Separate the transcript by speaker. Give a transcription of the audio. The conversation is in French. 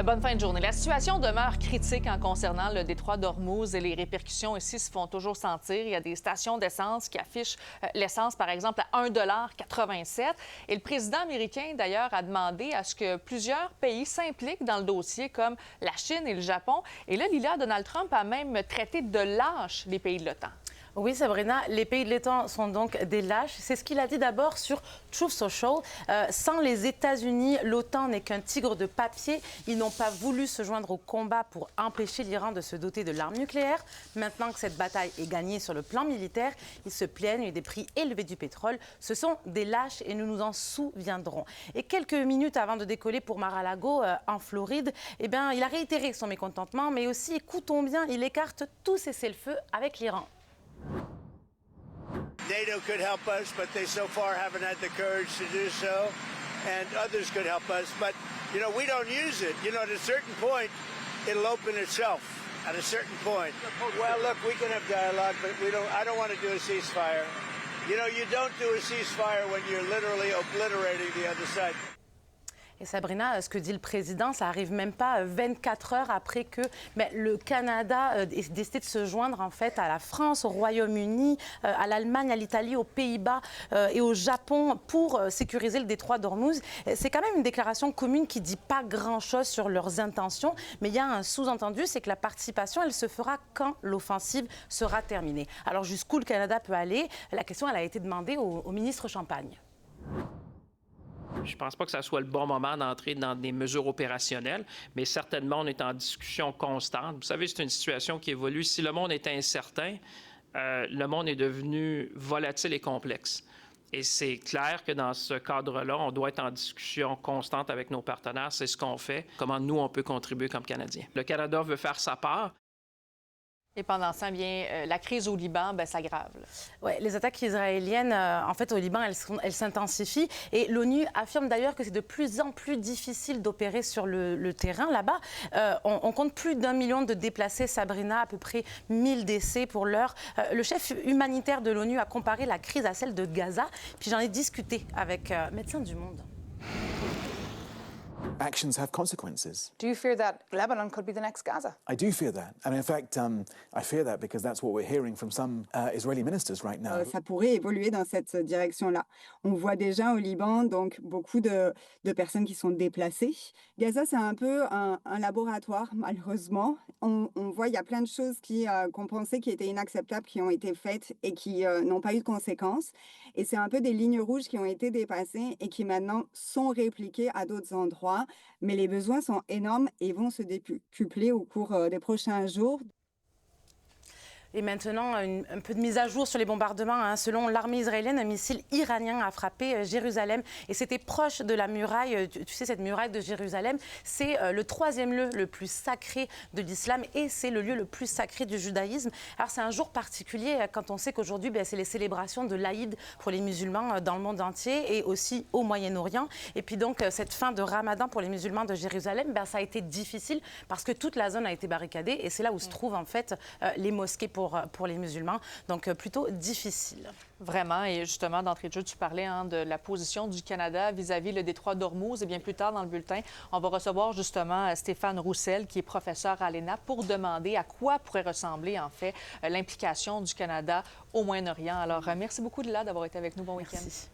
Speaker 1: Bonne fin de journée. La situation demeure critique en concernant le détroit d'Ormuz et les répercussions ici se font toujours sentir. Il y a des stations d'essence qui affichent l'essence, par exemple, à 1,87 $. Et le président américain, d'ailleurs, a demandé à ce que plusieurs pays s'impliquent dans le dossier, comme la Chine et le Japon. Et là, Lila, Donald Trump a même traité de lâches les pays de l'OTAN.
Speaker 2: Oui, Sabrina, les pays de l'OTAN sont donc des lâches. C'est ce qu'il a dit d'abord sur Truth Social. Sans les États-Unis, l'OTAN n'est qu'un tigre de papier. Ils n'ont pas voulu se joindre au combat pour empêcher l'Iran de se doter de l'arme nucléaire. Maintenant que cette bataille est gagnée sur le plan militaire, ils se plaignent des prix élevés du pétrole. Ce sont des lâches et nous nous en souviendrons. Et quelques minutes avant de décoller pour Mar-a-Lago, en Floride, il a réitéré son mécontentement, mais aussi, écoutons bien, il écarte tout cessez-le-feu avec l'Iran.
Speaker 3: NATO could help us, but they so far haven't had the courage to do so, and others could help us, but, we don't use it. At a certain point, it'll open itself. At a certain point. Well, look, we can have dialogue, but I don't want to do a ceasefire. You don't do a ceasefire when you're literally obliterating the other side.
Speaker 2: Et Sabrina, ce que dit le président, ça arrive même pas 24 heures après que le Canada ait décidé de se joindre en fait à la France, au Royaume-Uni, à l'Allemagne, à l'Italie, aux Pays-Bas et au Japon pour sécuriser le détroit d'Ormuz. C'est quand même une déclaration commune qui dit pas grand-chose sur leurs intentions, mais il y a un sous-entendu, c'est que la participation, elle se fera quand l'offensive sera terminée. Alors jusqu'où le Canada peut aller? La question, elle a été demandée au ministre Champagne.
Speaker 4: Je ne pense pas que ce soit le bon moment d'entrer dans des mesures opérationnelles, mais certainement, on est en discussion constante. Vous savez, c'est une situation qui évolue. Si le monde est incertain, le monde est devenu volatile et complexe. Et c'est clair que dans ce cadre-là, on doit être en discussion constante avec nos partenaires. C'est ce qu'on fait. Comment nous, on peut contribuer comme Canadiens. Le Canada veut faire sa part.
Speaker 1: Et pendant ça, la crise au Liban s'aggrave.
Speaker 2: Oui, les attaques israéliennes, en fait, au Liban, elles s'intensifient. Et l'ONU affirme d'ailleurs que c'est de plus en plus difficile d'opérer sur le terrain là-bas. On compte plus d'1 million de déplacés, Sabrina, à peu près 1000 décès pour l'heure. Le chef humanitaire de l'ONU a comparé la crise à celle de Gaza. Puis j'en ai discuté avec Médecins du Monde.
Speaker 5: Actions have consequences.
Speaker 6: Do you fear that Lebanon could be the next Gaza?
Speaker 5: I do fear that. And in fact, I fear that because that's what we're hearing from some Israeli ministers right now.
Speaker 7: Ça pourrait évoluer dans cette direction-là. On voit déjà au Liban donc beaucoup de personnes qui sont déplacées. Gaza, c'est un peu un laboratoire, malheureusement. On voit il y a plein de choses qu'on pensait qui étaient inacceptables, qui ont été faites et qui n'ont pas eu de conséquences. Et c'est un peu des lignes rouges qui ont été dépassées et qui maintenant sont répliquées à d'autres endroits. Mais les besoins sont énormes et vont se décupler au cours des prochains jours.
Speaker 2: Et maintenant, un peu de mise à jour sur les bombardements. Selon l'armée israélienne, un missile iranien a frappé Jérusalem. Et c'était proche de la muraille. Tu sais, cette muraille de Jérusalem, c'est le 3e lieu le plus sacré de l'islam et c'est le lieu le plus sacré du judaïsme. Alors, c'est un jour particulier quand on sait qu'aujourd'hui, c'est les célébrations de l'Aïd pour les musulmans dans le monde entier et aussi au Moyen-Orient. Et puis donc, cette fin de Ramadan pour les musulmans de Jérusalem, ça a été difficile parce que toute la zone a été barricadée et c'est là où se trouvent en fait les mosquées pour les musulmans. Donc, plutôt difficile.
Speaker 1: Vraiment. Et justement, d'entrée de jeu, tu parlais de la position du Canada vis-à-vis le détroit d'Ormuz. Et bien plus tard dans le bulletin, on va recevoir justement Stéphane Roussel, qui est professeur à l'ENA, pour demander à quoi pourrait ressembler, en fait, l'implication du Canada au Moyen-Orient. Alors, merci beaucoup, Lila, d'avoir été avec nous. Bon week-end.
Speaker 2: Merci.